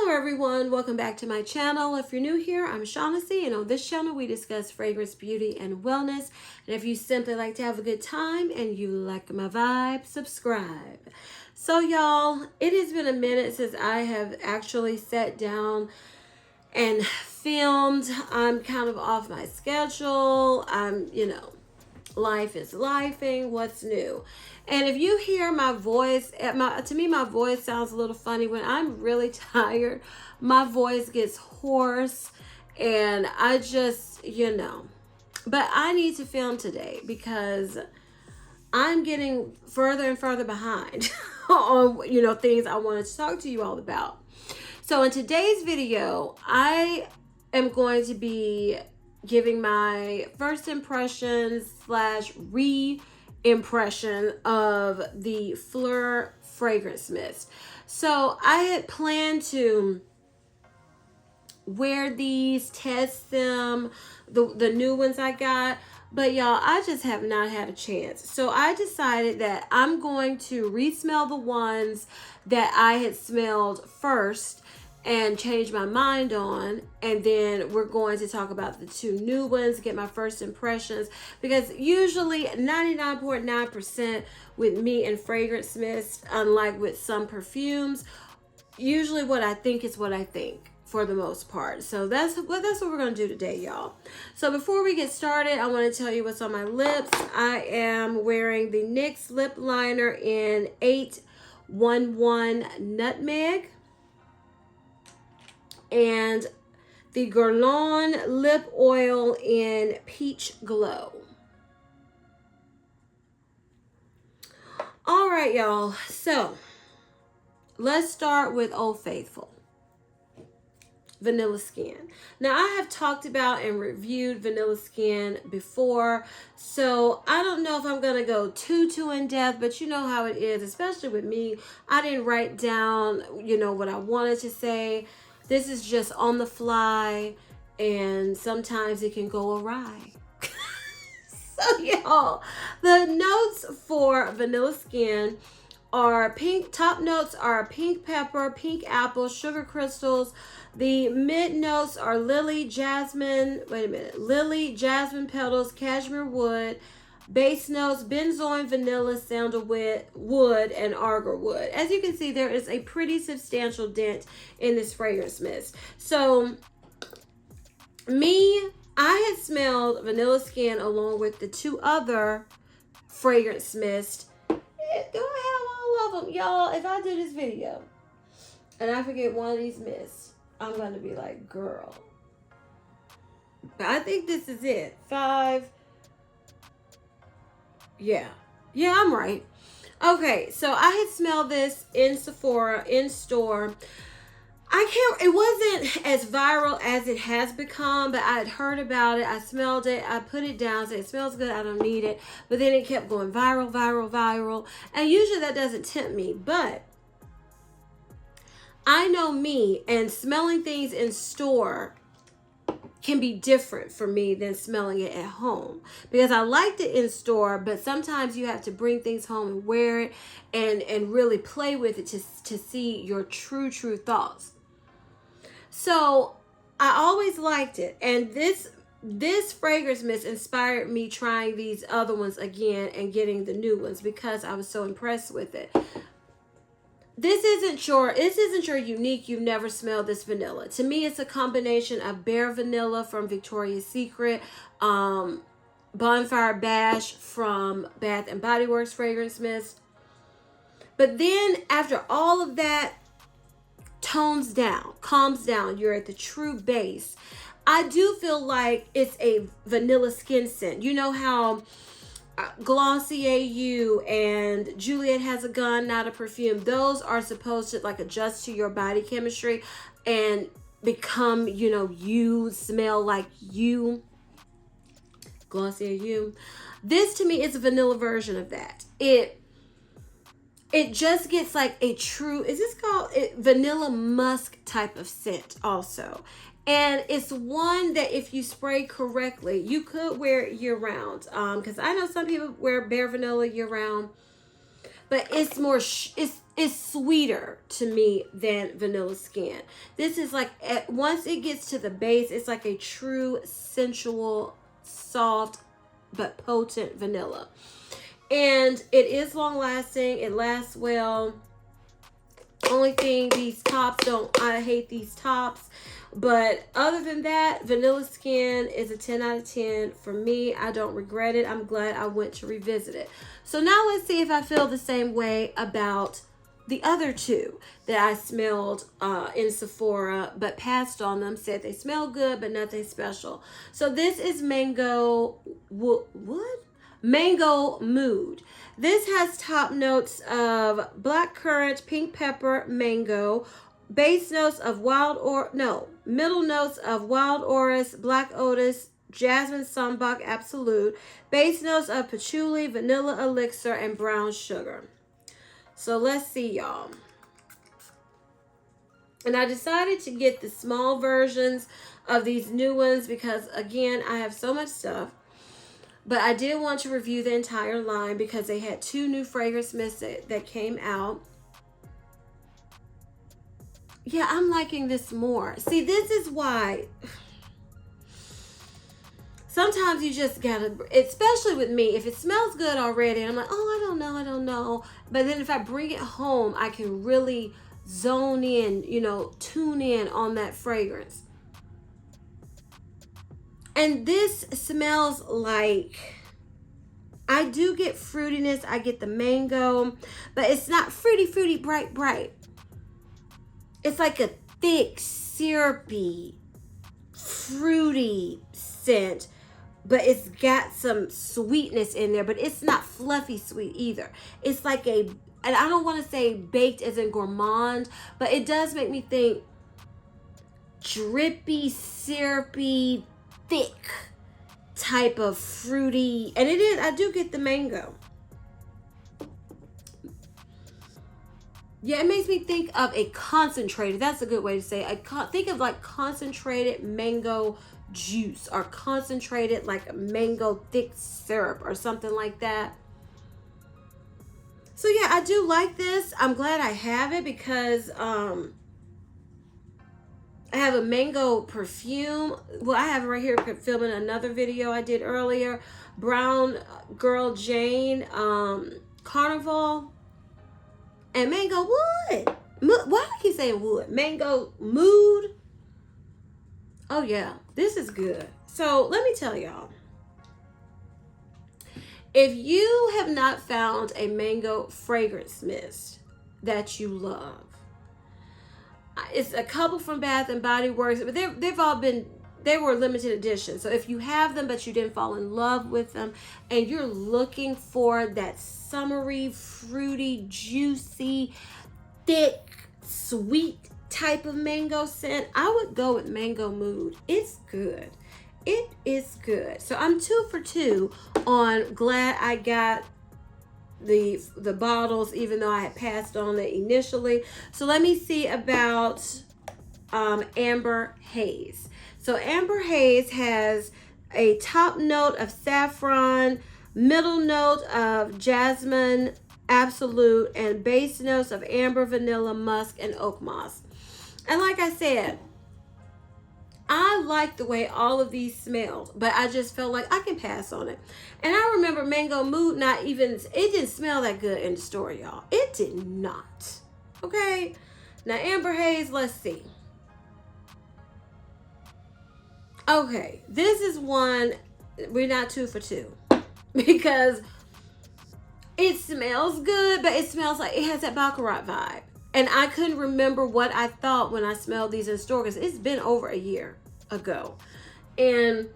Hello everyone, welcome back to my channel. If you're new here, I'm Shaughnessy, and on this channel we discuss fragrance, beauty, and wellness. And if you simply like to have a good time and you like my vibe, subscribe. So y'all, it has been a minute since I have actually sat down and filmed. I'm kind of off my schedule. Life is lifing. What's new? And if you hear my voice, to me my voice sounds a little funny. When I'm really tired, my voice gets hoarse and I just, But I need to film today because I'm getting further and further behind on, things I wanted to talk to you all about. So in today's video, I am going to be giving my first impressions / re-impression of the Phlur fragrance mist. So I had planned to wear these, test them, the new ones I got, but y'all, I just have not had a chance. So I decided that I'm going to re-smell the ones that I had smelled first and change my mind on, and then we're going to talk about the two new ones, get my first impressions, because usually 99.9% with me and fragrance mist, unlike with some perfumes, usually what I think is what I think for the most part. So that's what we're going to do today, y'all. So before we get started, I want to tell you what's on my lips. I am wearing the NYX lip liner in 811 Nutmeg and the Guerlain lip oil in Peach Glow. All right, y'all. So let's start with Old Faithful Vanilla Skin. Now, I have talked about and reviewed Vanilla Skin before, so I don't know if I'm going to go too in depth, but you know how it is, especially with me. I didn't write down, what I wanted to say. This is just on the fly, and sometimes it can go awry. So, y'all, the notes for Vanilla Skin are pink. Top notes are pink pepper, pink apple, sugar crystals. The mid notes are lily, jasmine petals, cashmere wood. Base notes, benzoin, vanilla, sandalwood, wood, and agar wood. As you can see, there is a pretty substantial dent in this fragrance mist. So, I had smelled Vanilla Skin along with the two other fragrance mists. Do I have all of them? Y'all, if I do this video and I forget one of these mists, I'm going to be like, girl. But I think this is it. 5. Yeah, I'm right. Okay, so I had smelled this in Sephora, in store. It wasn't as viral as it has become, but I had heard about it. I smelled it. I put it down, said it smells good, I don't need it. But then it kept going viral. And usually that doesn't tempt me, but I know me, and smelling things in store can be different for me than smelling it at home, because I liked it in store, but sometimes you have to bring things home and wear it and really play with it to see your true thoughts. So I always liked it, and this fragrance mist inspired me trying these other ones again and getting the new ones because I was so impressed with it. This isn't your unique, you've never smelled this vanilla. To me, it's a combination of Bare Vanilla from Victoria's Secret, Bonfire Bash from Bath and Body Works fragrance mist. But then after all of that calms down, you're at the true base. I do feel like it's a vanilla skin scent. You know how Glossier You and Juliet Has a Gun, Not a Perfume, those are supposed to like adjust to your body chemistry and become, you smell like you. Glossier You. This to me is a vanilla version of that. It just gets like a true, is this called vanilla musk type of scent also. And it's one that if you spray correctly, you could wear it year round. Because I know some people wear Bare Vanilla year round. But it's more, is sweeter to me than Vanilla Skin. This is like, once it gets to the base, it's like a true sensual, soft, but potent vanilla. And it is long lasting. It lasts well. Only thing, these tops don't, I hate these tops. But other than that, Vanilla Skin is a 10 out of 10 for me. I don't regret it. I'm glad I went to revisit it. So now let's see if I feel the same way about the other two that I smelled in Sephora, but passed on them. Said they smell good, but nothing special. So this is Mango, what? Mango Mood. This has top notes of blackcurrant, pink pepper, mango, base notes of middle notes of wild orris, black otis, jasmine sambac absolute, base notes of patchouli, vanilla elixir, and brown sugar. So let's see, y'all. And I decided to get the small versions of these new ones because, again, I have so much stuff. But I did want to review the entire line because they had 2 new fragrance mists that came out. Yeah, I'm liking this more. See, this is why sometimes you just gotta, especially with me, if it smells good already, I'm like, oh, I don't know. But then if I bring it home, I can really zone in, tune in on that fragrance. And this smells like, I do get fruitiness. I get the mango, but it's not fruity, bright. It's like a thick, syrupy, fruity scent, but it's got some sweetness in there, but it's not fluffy sweet either. It's like and I don't want to say baked as in gourmand, but it does make me think drippy, syrupy, thick type of fruity, and it is, I do get the mango. Yeah, it makes me think of a concentrated, that's a good way to say it. Think of like concentrated mango juice or concentrated like mango thick syrup or something like that. So yeah, I do like this. I'm glad I have it because I have a mango perfume. Well, I have it right here filming another video I did earlier. Brown Girl Jane, Carnival, and Mango Wood. Why do I keep saying wood? Mango Mood. Oh yeah, this is good. So let me tell y'all. If you have not found a mango fragrance mist that you love, it's a couple from Bath and Body Works, but they were limited edition. So if you have them but you didn't fall in love with them and you're looking for that summery, fruity, juicy, thick, sweet type of mango scent, I would go with Mango Mood. It's good. It is good. So I'm 2 for 2 on glad I got the bottles, even though I had passed on it initially. So let me see about Amber Haze. So Amber Haze has a top note of saffron, middle note of jasmine absolute, and base notes of amber, vanilla, musk, and oak moss. And like I said, I like the way all of these smelled, but I just felt like I can pass on it. And I remember Mango Mood it didn't smell that good in the store, y'all. It did not. Okay? Now, Amber Haze, let's see. Okay, this is one, we're not 2 for 2. Because it smells good, but it smells like, it has that Baccarat vibe. And I couldn't remember what I thought when I smelled these in store because it's been over a year ago. And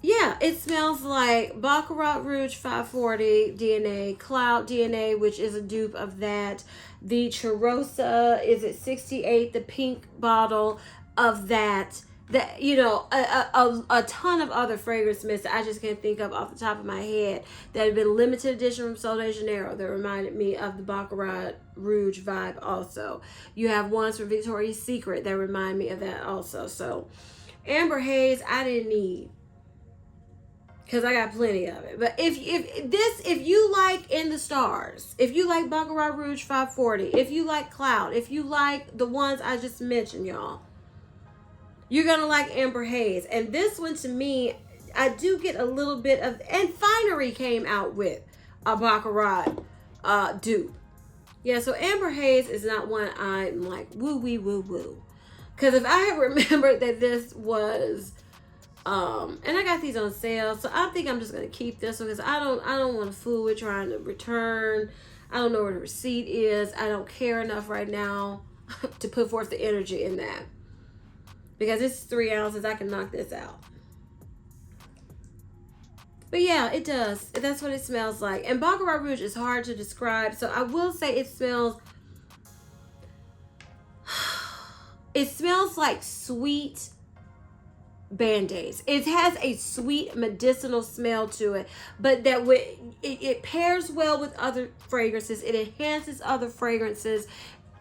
yeah, it smells like Baccarat Rouge 540 DNA, Cloud DNA, which is a dupe of that. The Charosa is at 68, the pink bottle of that. That, a ton of other fragrance mists I just can't think of off the top of my head that have been limited edition from Sol de Janeiro that reminded me of the Baccarat Rouge vibe also. You have ones from Victoria's Secret that remind me of that also. So Amber Haze, I didn't need. because I got plenty of it. But if you like In the Stars, if you like Baccarat Rouge 540, if you like Cloud, if you like the ones I just mentioned, y'all, you're gonna like Amber Haze. And this one, to me, I do get a little bit of, and Finery came out with a Baccarat dupe. Yeah, so Amber Haze is not one I'm like woo wee woo woo. Because if I had remembered that this was and I got these on sale, so I think I'm just gonna keep this one because I don't want to fool with trying to return. I don't know where the receipt is. I don't care enough right now to put forth the energy in that, because it's 3 ounces. I can knock this out. But yeah, it does. That's what it smells like. And Baccarat Rouge is hard to describe, so I will say it smells like sweet Band-Aids. It has a sweet medicinal smell to it, but that it pairs well with other fragrances. It enhances other fragrances,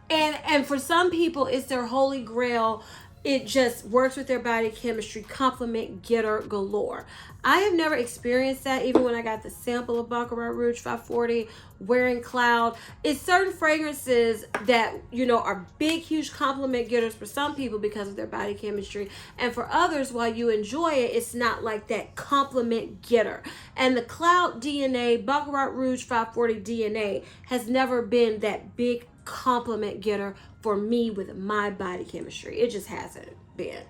and for some people, it's their holy grail. It just works with their body chemistry, compliment getter galore. I have never experienced that, even when I got the sample of Baccarat Rouge 540 wearing Cloud. It's certain fragrances that, you know, are big, huge compliment getters for some people because of their body chemistry. And for others, while you enjoy it, it's not like that compliment getter. And the Cloud DNA, Baccarat Rouge 540 DNA, has never been that big compliment getter for me with my body chemistry. It just hasn't been.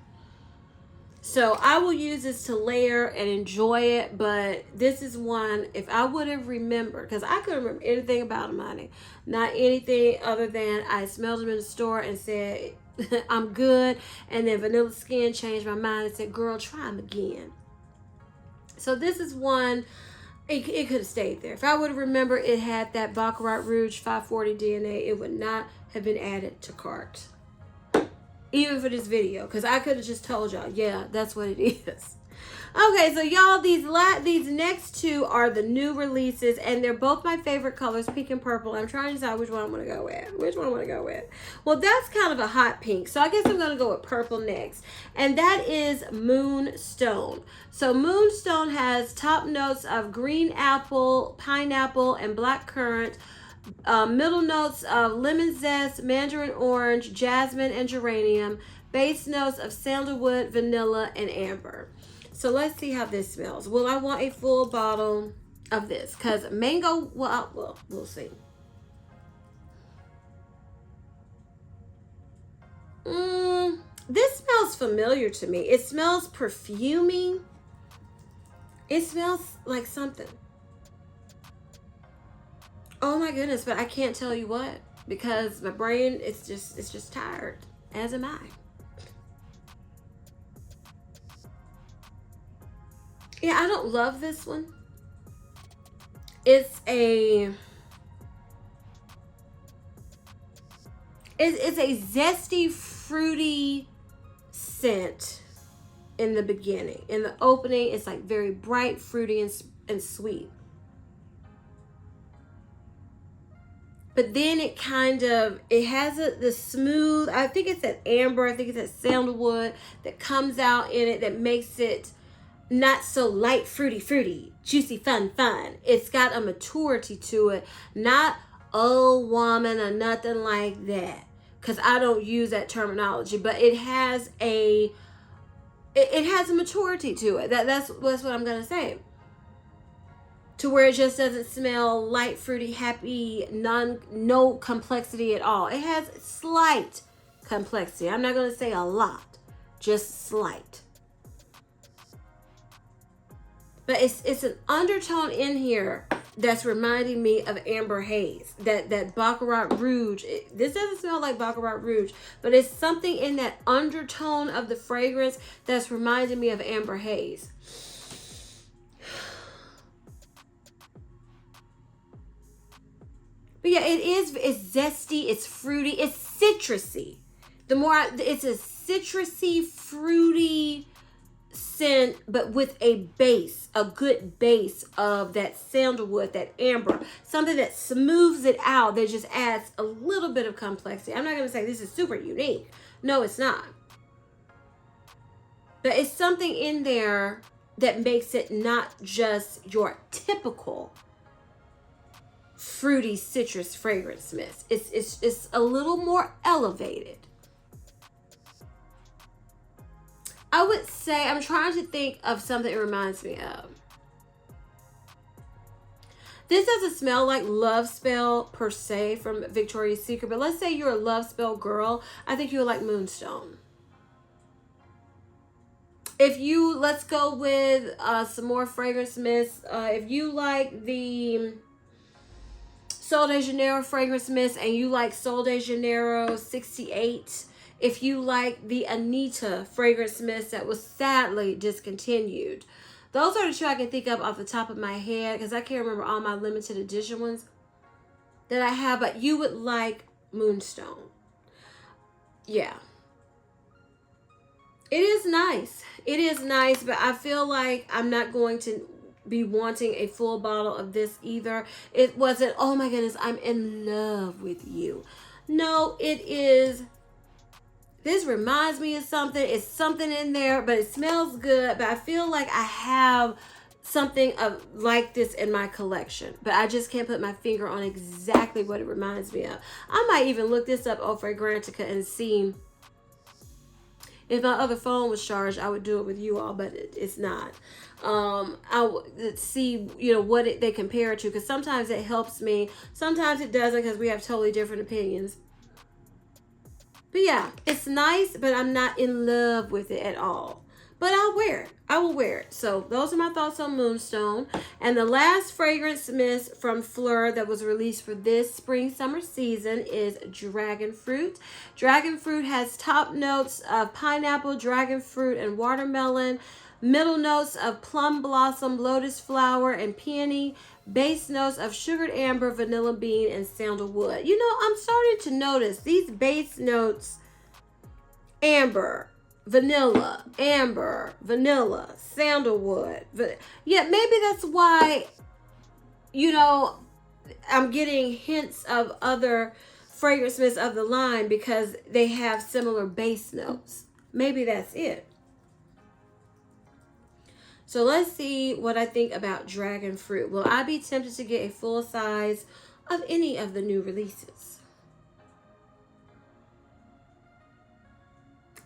So I will use this to layer and enjoy it, but this is one, if I would have remembered, because I couldn't remember anything about them, honey. Not anything other than I smelled them in the store and said, I'm good. And then Vanilla Skin changed my mind and said, girl, try them again. So this is one, it could have stayed there. If I would have remembered it had that Baccarat Rouge 540 DNA, it would not have been added to cart. Even for this video, because I could have just told y'all, yeah, that's what it is. Okay, so y'all, these next two are the new releases, and they're both my favorite colors, pink and purple. I'm trying to decide which one I'm going to go with. Which one I'm going to go with? Well, that's kind of a hot pink, so I guess I'm going to go with purple next. And that is Moonstone. So Moonstone has top notes of green apple, pineapple, and black currant. Middle notes of lemon zest, mandarin orange, jasmine, and geranium. Base notes of sandalwood, vanilla, and amber. So let's see how this smells. Will I want a full bottle of this? Because mango, well, we'll see. This smells familiar to me. It smells perfuming. It smells like something. Oh my goodness, but I can't tell you what, because my brain it's just tired, as am I. Yeah, I don't love this one. It's a zesty, fruity scent in the beginning. In the opening, it's like very bright, fruity, and sweet. But then it has the smooth, I think it's that amber, I think it's that sandalwood that comes out in it that makes it not so light, fruity, juicy, fun. It's got a maturity to it, not old woman or nothing like that, because I don't use that terminology, but it has a maturity to it. That's what I'm going to say. To where it just doesn't smell light, fruity, happy, no complexity at all. It has slight complexity. I'm not going to say a lot, just slight. But it's an undertone in here that's reminding me of Amber Haze. That Baccarat Rouge. This doesn't smell like Baccarat Rouge, but it's something in that undertone of the fragrance that's reminding me of Amber Haze. But yeah, it's zesty, it's fruity, it's citrusy. It's a citrusy, fruity scent, but with a good base of that sandalwood, that amber, something that smooths it out, that just adds a little bit of complexity. I'm not going to say this is super unique. No, it's not. But it's something in there that makes it not just your typical fruity citrus fragrance mist. It's a little more elevated. I would say, I'm trying to think of something it reminds me of. This doesn't smell like Love Spell per se from Victoria's Secret, but let's say you're a Love Spell girl. I think you would like Moonstone. If you, let's go with some more fragrance mists. If you like the Sol de Janeiro fragrance mist and you like Sol de Janeiro 68, if you like the Anita fragrance mist that was sadly discontinued, those are the two I can think of off the top of my head because I can't remember all my limited edition ones that I have, but you would like Moonstone. Yeah. It is nice. It is nice, but I feel like I'm not going to be wanting a full bottle of this either. It wasn't, oh my goodness, I'm in love with you. No, it is, this reminds me of something. It's something in there, but it smells good. But I feel like I have something of like this in my collection, but I just can't put my finger on exactly what it reminds me of. I might even look this up on Fragrantica and see. If my other phone was charged, I would do it with you all, but it's not. I would see, you know, what they compare it to, because sometimes it helps me. Sometimes it doesn't, because we have totally different opinions. But yeah, it's nice, but I'm not in love with it at all. But I'll wear it. I will wear it. So those are my thoughts on Moonstone. And the last fragrance mist from Phlur that was released for this spring-summer season is Dragon Fruit. Dragon Fruit has top notes of pineapple, dragon fruit, and watermelon. Middle notes of plum blossom, lotus flower, and peony. Base notes of sugared amber, vanilla bean, and sandalwood. You know, I'm starting to notice these base notes, amber, vanilla, amber, vanilla, sandalwood. Yeah, maybe that's why, you know, I'm getting hints of other fragrance mists of the line, because they have similar base notes. Maybe that's it. So let's see what I think about Dragon Fruit. Will I be tempted to get a full size of any of the new releases?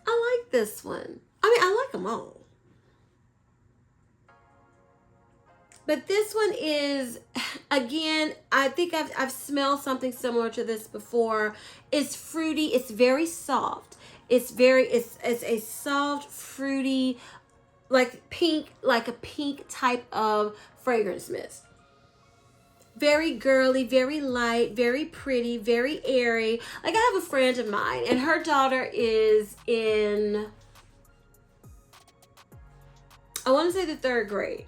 I like this one. I mean, I like them all. But this one is, again, I think I've smelled something similar to this before. It's fruity. It's very soft. It's a soft, fruity, like a pink type of fragrance mist. Very girly, very light, very pretty, very airy. Like, I have a friend of mine, and her daughter is in, I want to say, the 3rd grade.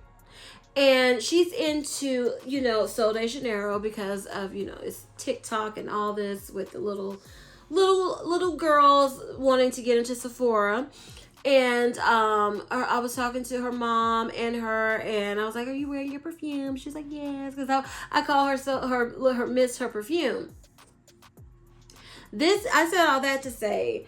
And she's into, you know, Sol de Janeiro because of, you know, it's TikTok and all this with the little girls wanting to get into Sephora. And I was talking to her mom and her, and I was like, "Are you wearing your perfume?" She's like, "Yes," because I call her her Miss Her Perfume. I said all that to say,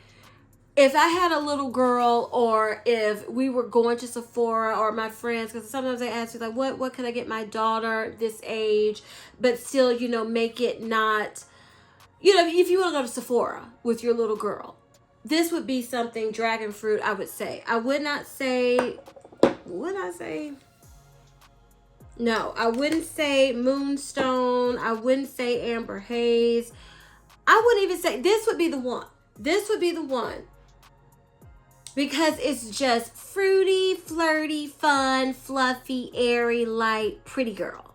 if I had a little girl, or if we were going to Sephora, or my friends, because sometimes they ask me like, what can I get my daughter this age, but still, you know, make it not, you know, if you want to go to Sephora with your little girl, this would be something, Dragon Fruit, I would say. I would not say, would I say? No, I wouldn't say Moonstone. I wouldn't say Amber Haze. I wouldn't even say, this would be the one. This would be the one. Because it's just fruity, flirty, fun, fluffy, airy, light, pretty girl.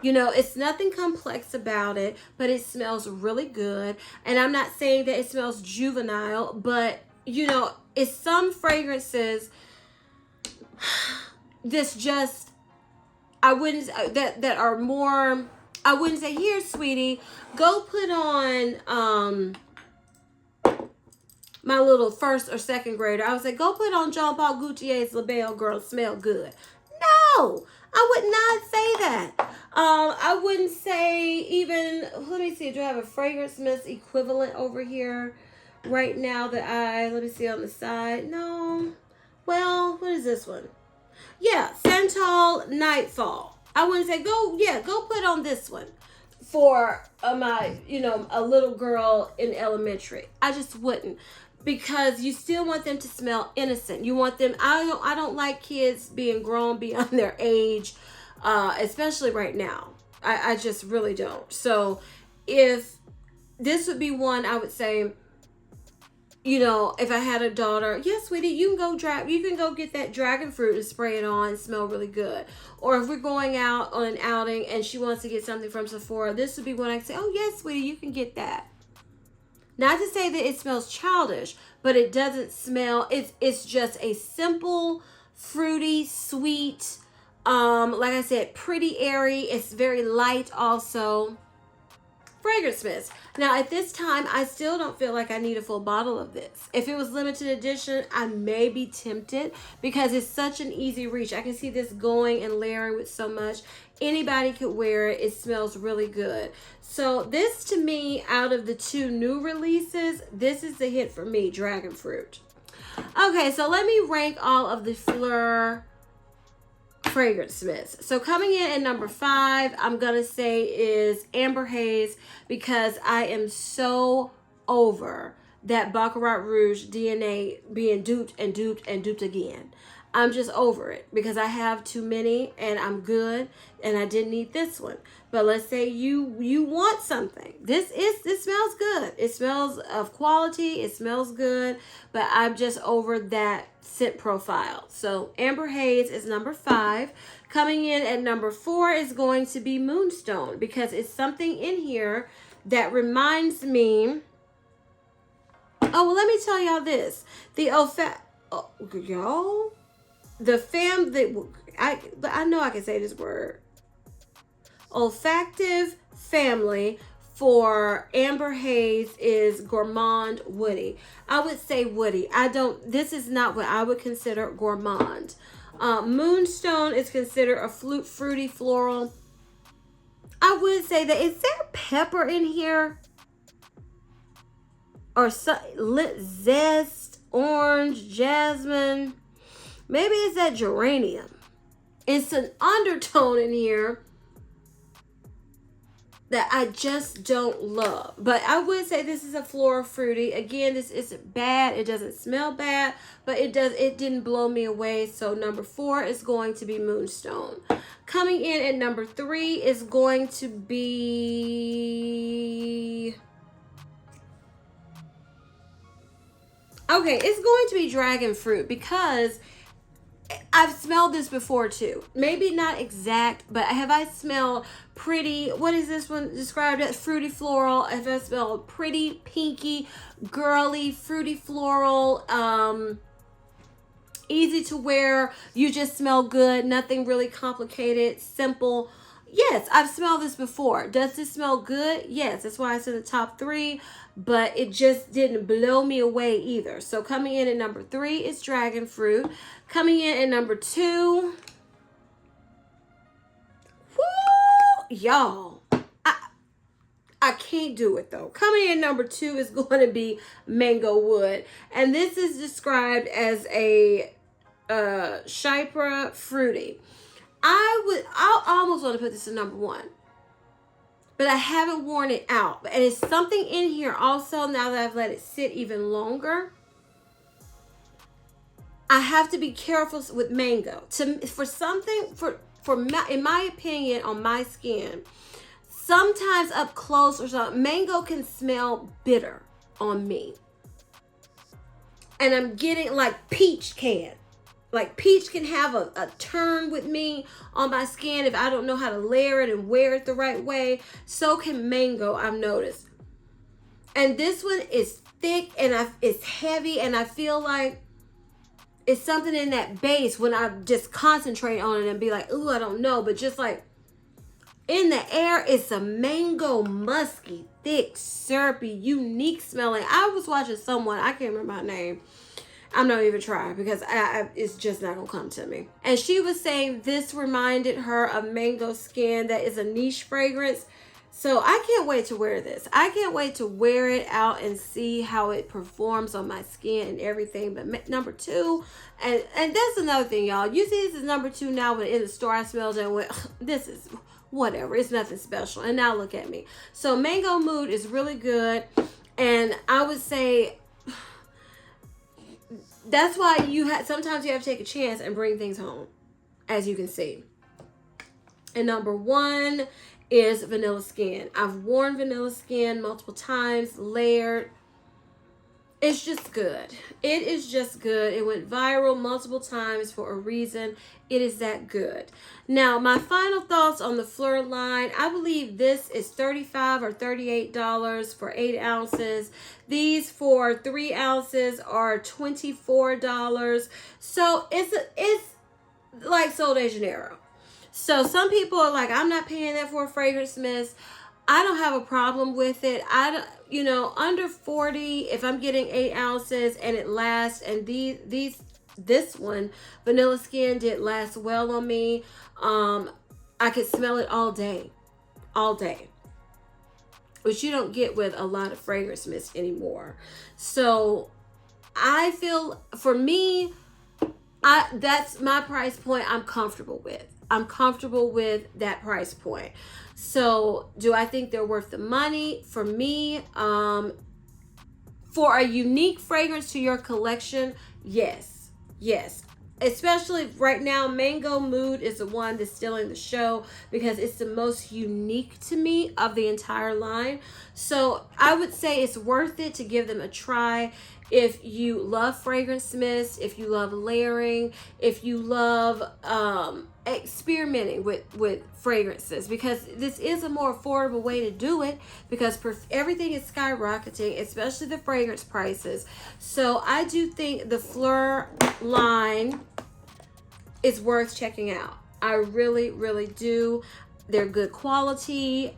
You know, it's nothing complex about it, but it smells really good. And I'm not saying that it smells juvenile, but, you know, it's some fragrances this just, I wouldn't, that are more, I wouldn't say, here, sweetie, go put on, my little 1st or 2nd grader. I would say, go put on Jean Paul Gaultier's La Belle Girl, smell good. No, I would not say that. I wouldn't say even, let me see, do I have a fragrance mist equivalent over here right now that let me see on the side. No. Well, what is this one? Yeah, Santal Nightfall. I wouldn't say go put on this one for my, a little girl in elementary. I just wouldn't, because you still want them to smell innocent. You want them. I don't like kids being grown beyond their age, especially right now. I just really don't. So if this would be one, I would say, if I had a daughter, yes, sweetie, you can go get that dragon fruit and spray it on and smell really good. Or if we're going out on an outing and she wants to get something from Sephora, this would be when I can say, oh yes, sweetie, you can get that. Not to say that it smells childish, but it doesn't smell. It's just a simple, fruity, sweet, like I said, pretty airy. It's very light also. Fragrance mist. Now at this time, I still don't feel like I need a full bottle of this. If it was limited edition, I may be tempted because it's such an easy reach. I can see this going and layering with so much. Anybody could wear it. It smells really good. So this, to me, out of the two new releases, this is the hit for me, Dragon Fruit. Okay, so let me rank all of the Phlur fragrance mists. So coming in at number 5, I'm gonna say is Amber Haze, because I am so over that Baccarat Rouge DNA being duped and duped and duped again. I'm just over it because I have too many and I'm good and I didn't need this one. But let's say you want something. This smells good. It smells of quality. It smells good, but I'm just over that scent profile. So Amber Haze is number 5. Coming in at number 4 is going to be Moonstone, because it's something in here that reminds me. Oh, well, let me tell y'all this. I know I can say this word. Olfactive family for Amber Haze is gourmand woody. I would say woody. This is not what I would consider gourmand. Moonstone is considered a fruity floral. I would say that, is there pepper in here? Or zest, orange, jasmine. Maybe it's that geranium. It's an undertone in here that I just don't love. But I would say this is a floral fruity. Again, this isn't bad. It doesn't smell bad, but it didn't blow me away. So number 4 is going to be Moonstone. Coming in at number 3 is going to be... Okay, it's going to be Dragon Fruit, because I've smelled this before too. Maybe not exact, but have I smelled pretty, what is this one described as? Fruity floral. Have I smelled pretty, pinky, girly, fruity floral, easy to wear, you just smell good, nothing really complicated, simple. Yes, I've smelled this before. Does this smell good? Yes, that's why it's in the top 3, but it just didn't blow me away either. So coming in at number 3 is Dragon Fruit. Coming in at number 2, woo, y'all, I can't do it though. Coming in at number 2 is going to be Mango Wood, and this is described as a Chypre fruity. I almost want to put this in number 1, but I haven't worn it out. And it's something in here also, now that I've let it sit even longer. I have to be careful with mango. In my opinion, on my skin, sometimes up close or something, mango can smell bitter on me. And I'm getting like peach can. Like peach can have a turn with me on my skin if I don't know how to layer it and wear it the right way. So can mango, I've noticed. And this one is thick and it's heavy, and I feel like it's something in that base when I just concentrate on it and be like, ooh, I don't know. But just like in the air, it's a mango, musky, thick, syrupy, unique smelling. I was watching someone, I can't remember her name. I'm not even trying because it's just not gonna come to me. And she was saying this reminded her of mango skin. That is a niche fragrance. So I can't wait to wear this. I can't wait to wear it out and see how it performs on my skin and everything. But number 2, and that's another thing, y'all. You see this is number 2 now, but in the store I smelled it and went, this is whatever. It's nothing special. And now look at me. So Mango Mood is really good. And I would say that's why sometimes you have to take a chance and bring things home, as you can see. And number 1 is Vanilla Skin. I've worn Vanilla Skin multiple times, layered. It's just good. It is just good. It went viral multiple times for a reason. It is that good. Now, my final thoughts on the Phlur line. I believe this is $35 or $38 for 8 ounces. These for 3 ounces are $24. So it's like Sol de Janeiro. So some people are like, I'm not paying that for a fragrance mist. I don't have a problem with it. I don't, under 40, if I'm getting 8 ounces and it lasts, and this one, Vanilla Skin, did last well on me. I could smell it all day, which you don't get with a lot of fragrance mist anymore. So I feel, for me, that's my price point I'm comfortable with. I'm comfortable with that price point. So do I think they're worth the money? For me, for a unique fragrance to your collection, yes. Especially right now, Mango Mood is the one that's stealing the show because it's the most unique to me of the entire line. So I would say it's worth it to give them a try. If you love fragrance mist, if you love layering, if you love experimenting with fragrances, because this is a more affordable way to do it, because everything is skyrocketing, especially the fragrance prices. So I do think the Phlur line is worth checking out. I really, really do. They're good quality.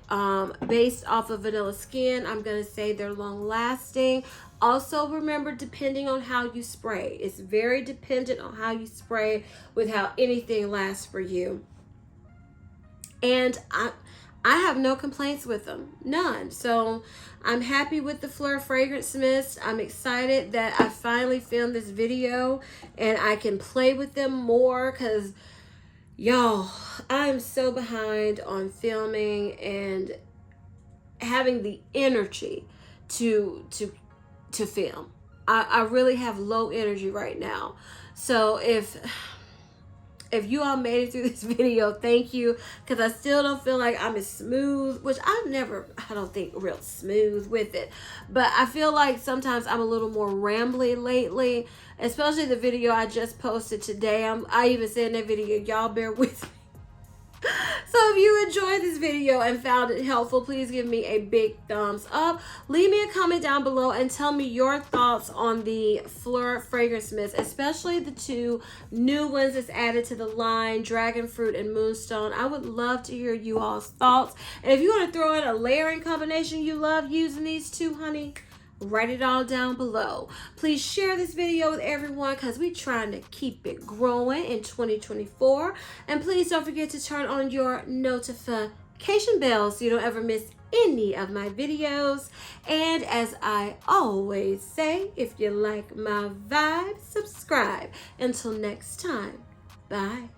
Based off of Vanilla Skin, I'm going to say they're long lasting. Also, remember, depending on how you spray. It's very dependent on how you spray with how anything lasts for you. And I have no complaints with them. None. So I'm happy with the Phlur fragrance mist. I'm excited that I finally filmed this video and I can play with them more, because y'all, I'm so behind on filming and having the energy to film. I really have low energy right now. So if you all made it through this video, thank you, because I still don't feel like I'm as smooth, which I don't think real smooth with it, but I feel like sometimes I'm a little more rambly lately, especially the video I just posted today. I even said in that video, y'all bear with me. So if you enjoyed this video and found it helpful, please give me a big thumbs up. Leave me a comment down below and tell me your thoughts on the Phlur fragrance mist, especially the 2 new ones that's added to the line, Dragon Fruit and Moonstone. I would love to hear you all's thoughts. And if you want to throw in a layering combination you love using these 2, honey, write it all down below. Please share this video with everyone, because we're trying to keep it growing in 2024. And please don't forget to turn on your notification bell so you don't ever miss any of my videos. And as I always say, if you like my vibe, subscribe. Until next time, bye.